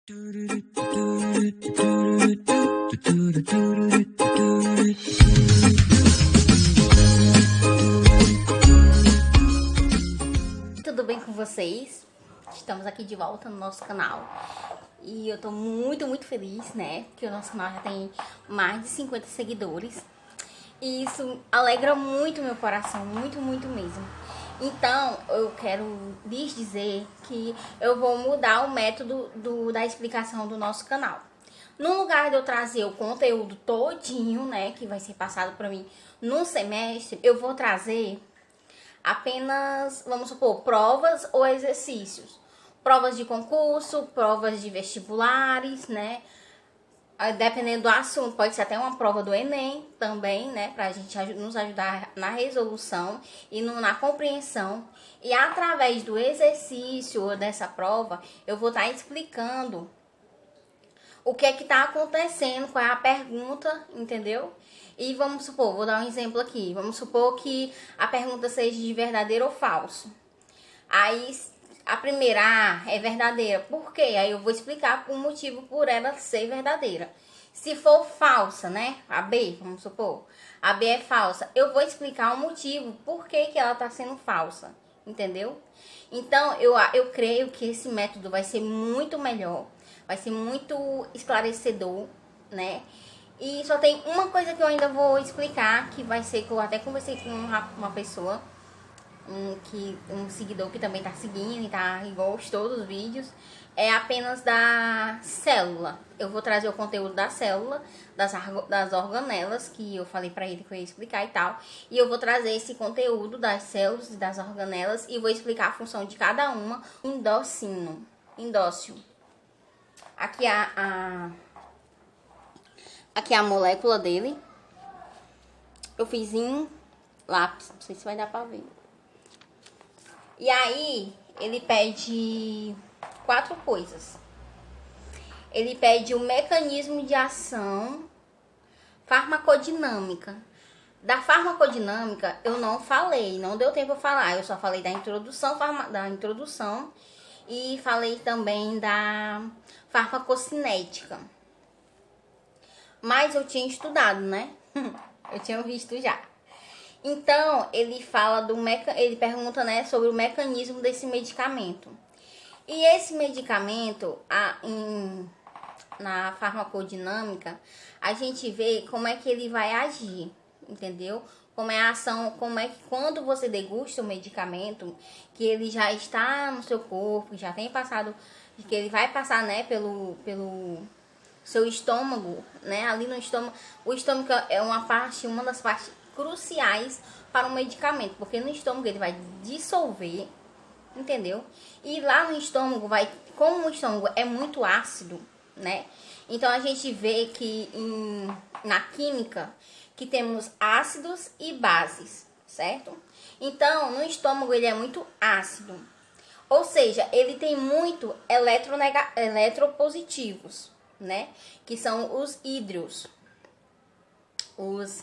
Tudo bem com vocês? Estamos aqui de volta no nosso canal e eu tô muito feliz, né? Que o nosso canal já tem mais de 50 seguidores e isso alegra muito meu coração, muito mesmo. Então eu quero lhes dizer que eu vou mudar o método da explicação do nosso canal. No lugar de eu trazer o conteúdo todinho, né, que vai ser passado para mim no semestre, eu vou trazer apenas, vamos supor, provas ou exercícios. Provas de concurso, provas de vestibulares, né? Dependendo do assunto, pode ser até uma prova do Enem também, né? Pra gente nos ajudar na resolução e na compreensão. E através do exercício dessa prova, eu vou estar explicando o que é que tá acontecendo, qual é a pergunta, entendeu? E vamos supor, vou dar um exemplo aqui. Vamos supor que a pergunta seja de verdadeiro ou falso. Aí a primeira é verdadeira. Por quê? Aí eu vou explicar o motivo por ela ser verdadeira. Se for falsa, né? A B, vamos supor. A B é falsa. Eu vou explicar o motivo por que ela está sendo falsa. Entendeu? Então, eu creio que esse método vai ser muito melhor. Vai ser muito esclarecedor, né? E só tem uma coisa que eu ainda vou explicar, que vai ser que eu até conversei com uma pessoa, um seguidor que também tá seguindo e gostou dos vídeos, é apenas da célula. Eu vou trazer o conteúdo da célula, das organelas, que eu falei pra ele que eu ia explicar e tal. E eu vou trazer esse conteúdo das células e das organelas e vou explicar a função de cada uma. Endócio. Aqui aqui é a molécula dele. Eu fiz em lápis, não sei se vai dar pra ver. E aí, ele pede 4 coisas. Ele pede o mecanismo de ação farmacodinâmica. Da farmacodinâmica, eu não falei, não deu tempo eu falar. Eu só falei da introdução e falei também da farmacocinética. Mas eu tinha estudado, né? Eu tinha visto já. Então, ele fala ele pergunta, né, sobre o mecanismo desse medicamento. E esse medicamento, na farmacodinâmica, a gente vê como é que ele vai agir, entendeu? Como é a ação, como é que quando você degusta o medicamento, que ele já está no seu corpo, já tem passado, que ele vai passar, né, pelo seu estômago, né? Ali no estômago, o estômago é uma das partes cruciais para o medicamento, porque no estômago ele vai dissolver, entendeu? E lá no estômago como o estômago é muito ácido, né? Então a gente vê que na química que temos ácidos e bases, certo? Então no estômago ele é muito ácido, ou seja, ele tem muito eletropositivos, né? Que são os hidros, os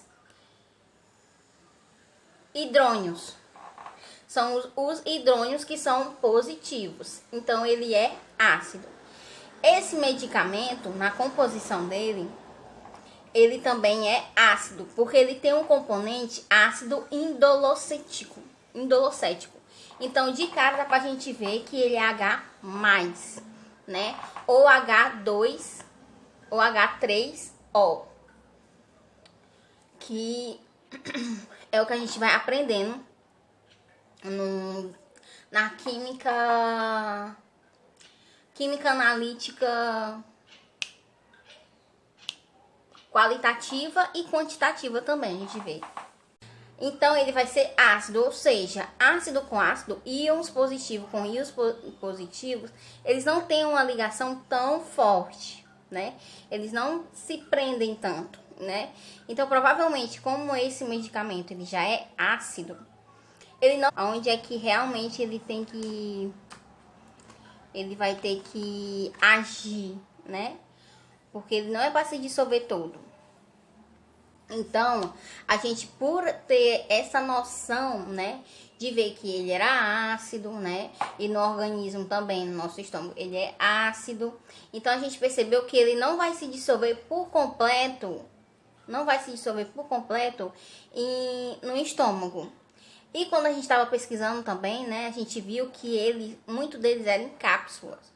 hidrônios. São os hidrônios que são positivos. Então, ele é ácido. Esse medicamento, na composição dele, ele também é ácido, porque ele tem um componente ácido indolocético. Então, de cara, dá pra gente ver que ele é H+, né? Ou H2 ou H3O, que é o que a gente vai aprendendo na química analítica qualitativa e quantitativa também, a gente vê. Então, ele vai ser ácido, ou seja, ácido com ácido, íons positivos com íons positivos, eles não têm uma ligação tão forte, né? Eles não se prendem tanto, né? Então, provavelmente, como esse medicamento ele já é ácido, ele não... Onde é que realmente ele vai ter que agir, né? Porque ele não é para se dissolver todo. Então, a gente, por ter essa noção, né, de ver que ele era ácido, né? E no organismo também, no nosso estômago, ele é ácido. Então a gente percebeu que ele não vai se dissolver por completo, no estômago. E quando a gente estava pesquisando também, né, a gente viu que muito deles eram em cápsulas.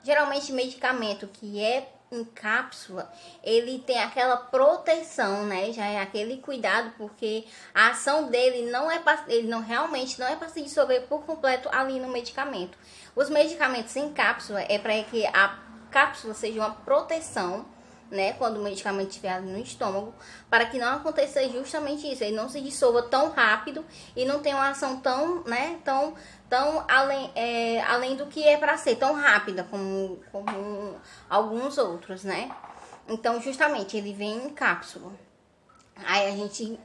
Geralmente medicamento que é em cápsula, ele tem aquela proteção, né? Já é aquele cuidado, porque a ação dele realmente não é para se dissolver por completo ali no medicamento. Os medicamentos em cápsula é para que a cápsula seja uma proteção, né, quando o medicamento estiver ali no estômago, para que não aconteça justamente isso, ele não se dissolva tão rápido e não tenha uma ação tão, né, tão além do que é para ser, tão rápida como alguns outros, né? Então, justamente, ele vem em cápsula. Aí a gente,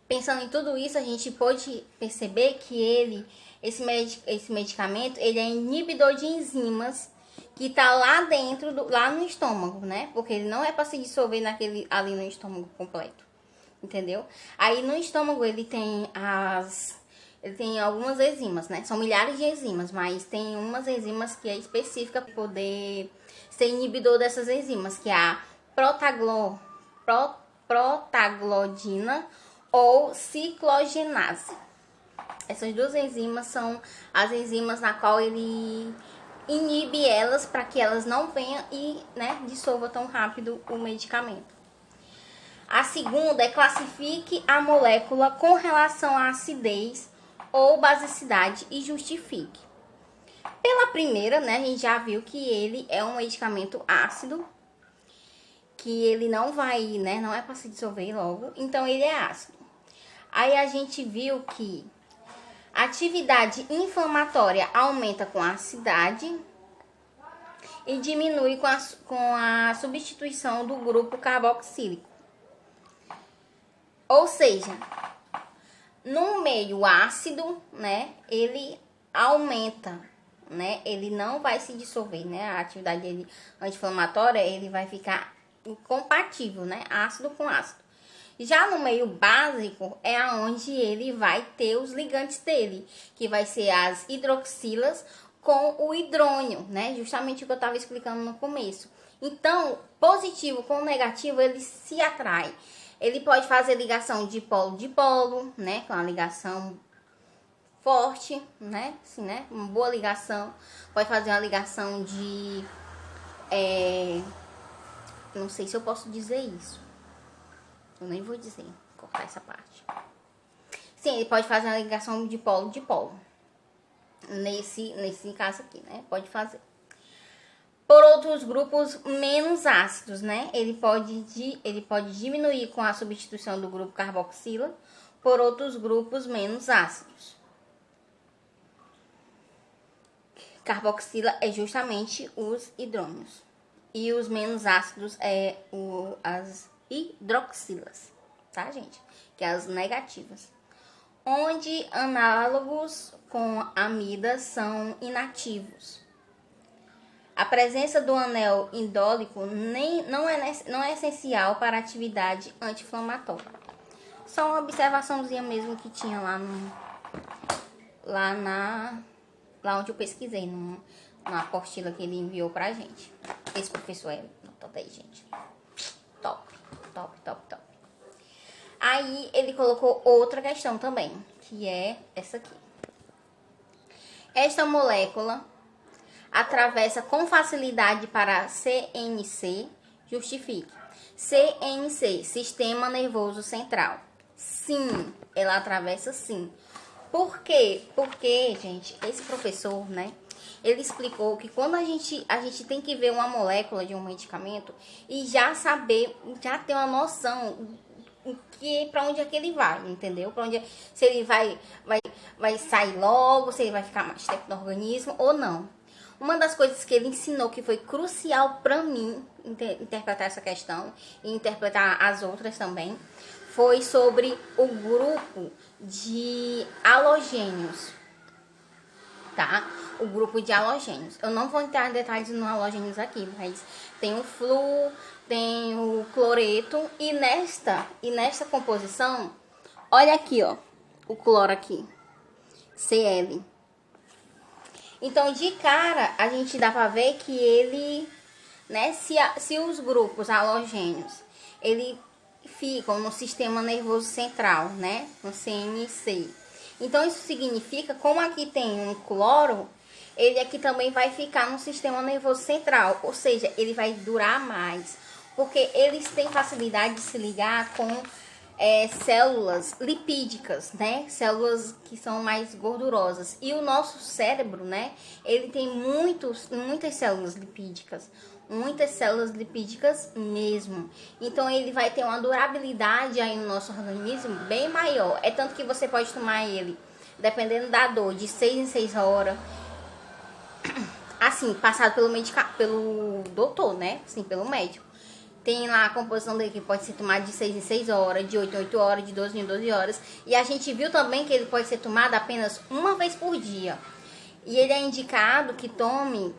pensando em tudo isso, a gente pode perceber que esse medicamento, ele é inibidor de enzimas que tá lá dentro, lá no estômago, né? Porque ele não é para se dissolver ali no estômago completo, entendeu? Aí no estômago ele tem algumas enzimas, né? São milhares de enzimas, mas tem umas enzimas que é específica para poder ser inibidor dessas enzimas, que é a protaglodina ou ciclogenase. Essas duas enzimas são as enzimas na qual ele inibe elas para que elas não venham e, né, dissolva tão rápido o medicamento. A segunda é classifique a molécula com relação à acidez ou basicidade e justifique. Pela primeira, né, a gente já viu que ele é um medicamento ácido, que ele não vai, né, não é para se dissolver logo, então ele é ácido. Aí a gente viu que a atividade inflamatória aumenta com a acidade e diminui com a substituição do grupo carboxílico. Ou seja, no meio ácido, né, ele aumenta, né, ele não vai se dissolver, né, a atividade dele anti-inflamatória, ele vai ficar incompatível, né, ácido com ácido. Já no meio básico é aonde ele vai ter os ligantes dele, que vai ser as hidroxilas com o hidrônio, né? Justamente o que eu estava explicando no começo. Então, positivo com negativo, ele se atrai. Ele pode fazer ligação de polo, né? Com uma ligação forte, né? Assim, né? Uma boa ligação. Pode fazer uma ligação de... não sei se eu posso dizer isso. Eu nem vou dizer, vou cortar essa parte. Sim, ele pode fazer uma ligação de polo. Nesse caso aqui, né? Pode fazer. Por outros grupos menos ácidos, né? Ele pode diminuir com a substituição do grupo carboxila por outros grupos menos ácidos. Carboxila é justamente os hidrônios. E os menos ácidos é as hidroxilas, tá, gente? Que é as negativas. Onde análogos com amida são inativos. A presença do anel indólico não é essencial para a atividade anti-inflamatória. Só uma observaçãozinha mesmo que tinha lá onde eu pesquisei, na apostila que ele enviou pra gente. Esse professor é nota 10, gente. Top. Aí ele colocou outra questão também, que é essa aqui. Esta molécula atravessa com facilidade para CNC, justifique. CNC, Sistema Nervoso Central. Sim, ela atravessa sim. Por quê? Porque, gente, esse professor, né, ele explicou que quando a gente tem que ver uma molécula de um medicamento e já ter uma noção para onde é que ele vai, entendeu? Se ele vai sair logo, se ele vai ficar mais tempo no organismo ou não. Uma das coisas que ele ensinou que foi crucial para mim interpretar essa questão e interpretar as outras também, foi sobre o grupo de halogênios, tá? O grupo de halogênios. Eu não vou entrar em detalhes no halogênios aqui, mas tem o flúor, tem o cloreto e nesta composição, olha aqui, ó, o cloro aqui. CL. Então, de cara, a gente dá pra ver que ele, né, se os grupos halogênios, ele ficam no sistema nervoso central, né, no CNC. Então, isso significa, como aqui tem um cloro, ele aqui também vai ficar no sistema nervoso central, ou seja, ele vai durar mais, porque eles têm facilidade de se ligar com células lipídicas, né? Células que são mais gordurosas. E o nosso cérebro, né? Ele tem muitas células lipídicas. Muitas células lipídicas mesmo. Então, ele vai ter uma durabilidade aí no nosso organismo bem maior. É tanto que você pode tomar ele, dependendo da dor, de 6 em 6 horas. Assim, passado pelo doutor, né? Assim, pelo médico. Tem lá a composição dele que pode ser tomado de 6 em 6 horas, de 8 em 8 horas, de 12 em 12 horas. E a gente viu também que ele pode ser tomado apenas uma vez por dia. E ele é indicado que tome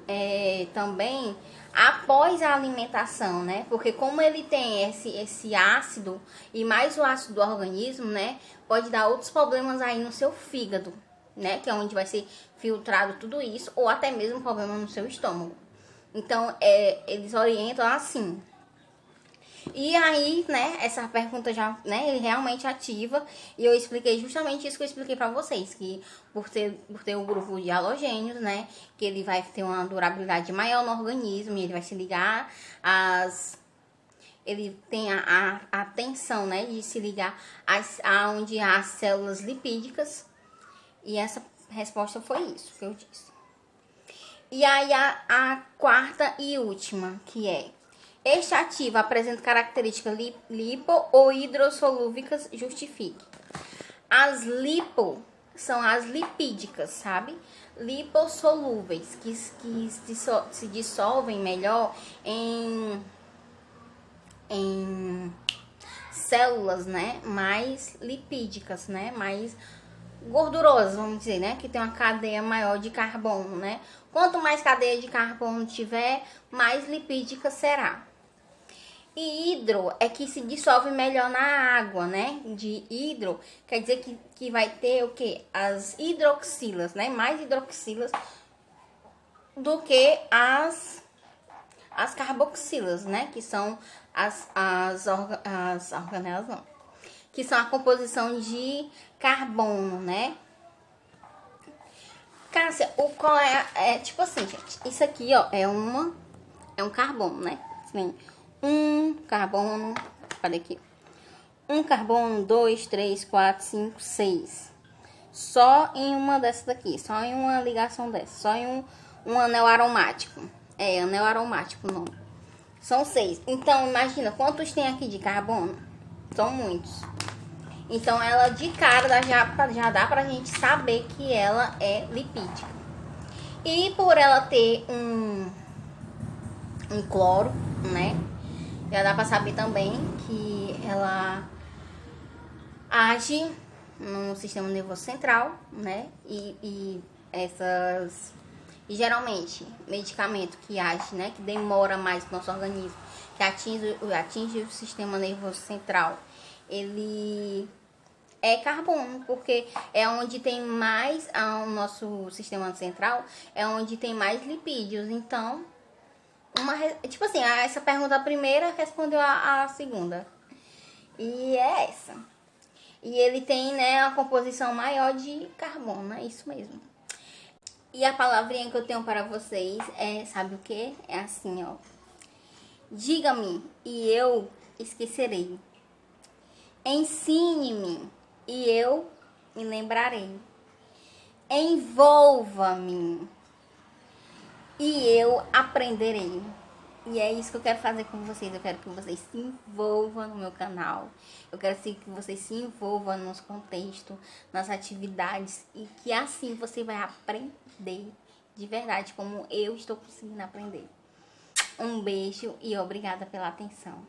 também após a alimentação, né? Porque como ele tem esse ácido e mais o ácido do organismo, né? Pode dar outros problemas aí no seu fígado, né? Que é onde vai ser filtrado tudo isso. Ou até mesmo problema no seu estômago. Então, eles orientam assim. E aí, né, essa pergunta já, né, ele realmente ativa. E eu expliquei justamente isso que eu expliquei pra vocês. Que por ter o grupo de halogênios, né, que ele vai ter uma durabilidade maior no organismo. E ele vai se ligar ele tem a tensão, né, de se ligar aonde há as células lipídicas. E essa resposta foi isso que eu disse. E aí a quarta e última, que é: este ativo apresenta características lipo ou hidrossolúveis, justifique. As lipo são as lipídicas, sabe? Lipossolúveis, que se dissolvem melhor em células, né? Mais lipídicas, né? Mais gordurosas, vamos dizer, né? Que tem uma cadeia maior de carbono, né? Quanto mais cadeia de carbono tiver, mais lipídica será. E hidro é que se dissolve melhor na água, né? De hidro quer dizer que vai ter o quê? As hidroxilas, né? Mais hidroxilas do que as carboxilas, né? Que são as organelas, não. Que são a composição de carbono, né? Cássia, qual tipo assim, gente, isso aqui, ó, é um carbono, né? Assim, um carbono, cadê aqui? Um carbono, 2, 3, 4, 5, 6. Só em uma dessas daqui, só em uma ligação dessa, só em um anel aromático. Anel aromático o nome. São 6. Então, imagina, quantos tem aqui de carbono? São muitos. Então, ela de cara já dá pra gente saber que ela é lipídica. E por ela ter um cloro, né? Já dá pra saber também que ela age no sistema nervoso central, né? E geralmente, medicamento que age, né? Que demora mais no nosso organismo, que atinge o sistema nervoso central, ele é carbono, porque é onde tem mais, o nosso sistema central é onde tem mais lipídios. Então, tipo assim, essa pergunta primeira respondeu a segunda. E é essa. E ele tem, né, a composição maior de carbono, é isso mesmo. E a palavrinha que eu tenho para vocês sabe o que? É assim, ó. Diga-me e eu esquecerei. Ensine-me e eu me lembrarei. Envolva-me e eu aprenderei. E é isso que eu quero fazer com vocês. Eu quero que vocês se envolvam no meu canal. Eu quero que vocês se envolvam nos contextos, nas atividades. E que assim você vai aprender de verdade, como eu estou conseguindo aprender. Um beijo e obrigada pela atenção.